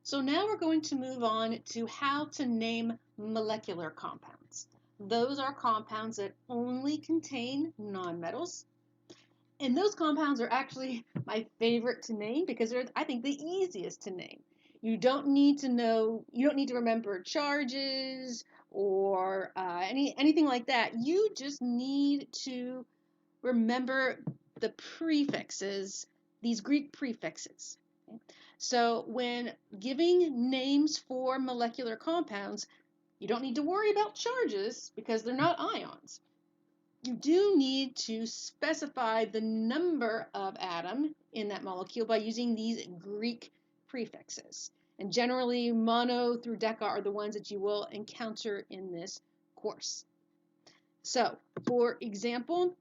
So now we're going to move on to how to name molecular compounds. Those are compounds that only contain nonmetals. And those compounds are actually my favorite to name because they're, I think, the easiest to name. You don't need to remember charges or anything like that. You just need to remember the prefixes, these Greek prefixes. Okay? So when giving names for molecular compounds, you don't need to worry about charges because they're not ions. You do need to specify the number of atom in that molecule by using these Greek prefixes. And generally, mono through deca are the ones that you will encounter in this course. So, for example,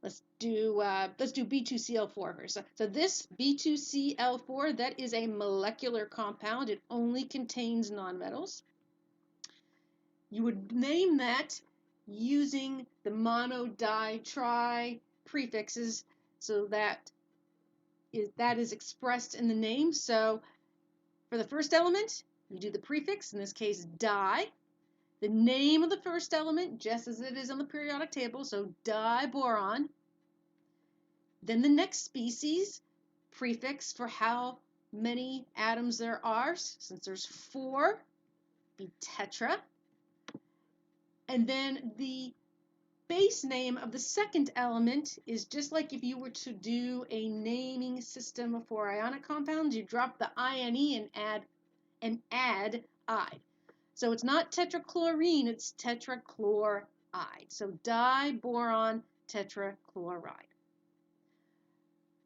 let's do B2CL4 first. So this B2CL4, that is a molecular compound. It only contains nonmetals. You would name that using the mono, di, tri prefixes, so that is expressed in the name. So for the first element, you do the prefix, in this case di, the name of the first element, just as it is on the periodic table, so diboron. Then the next species, prefix for how many atoms there are, since there's 4, be tetra. And then the base name of the second element is just like if you were to do a naming system for ionic compounds, you drop the INE and add ide. So it's not tetrachlorine, it's tetrachloride. So diboron tetrachloride.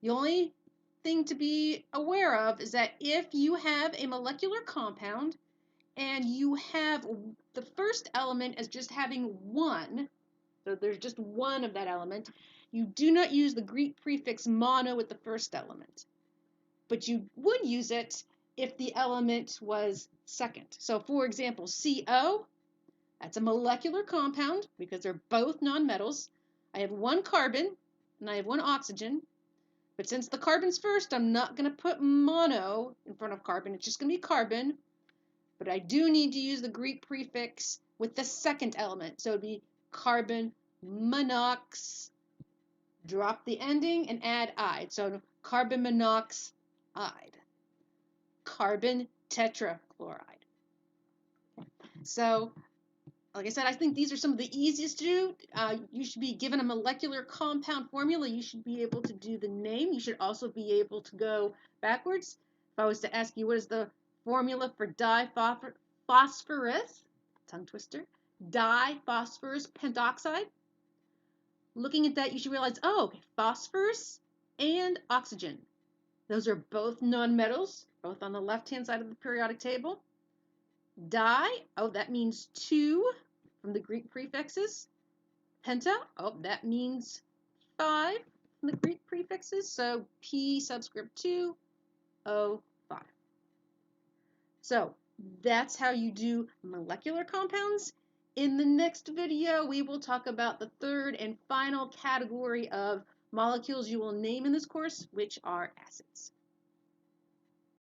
The only thing to be aware of is that if you have a molecular compound and you have the first element as just having one, so there's just one of that element, you do not use the Greek prefix mono with the first element. But you would use it if the element was second. So for example, CO, that's a molecular compound because they're both nonmetals. I have one carbon and I have one oxygen. But since the carbon's first, I'm not going to put mono in front of carbon. It's just going to be carbon. But I do need to use the Greek prefix with the second element. So it would be carbon monox. Drop the ending and add ide. So carbon monoxide. Carbon tetrachloride. So like I said, I think these are some of the easiest to do. You should be given a molecular compound formula. You should be able to do the name. You should also be able to go backwards. If I was to ask you what is the formula for diphosphorus, tongue twister, diphosphorus pentoxide, looking at that, you should realize, oh, phosphorus and oxygen. Those are both nonmetals, both on the left-hand side of the periodic table. Di, oh, that means 2 from the Greek prefixes. Penta, oh, that means 5 from the Greek prefixes. So P subscript 2, O, 5. So that's how you do molecular compounds. In the next video, we will talk about the third and final category of molecules you will name in this course, which are acids.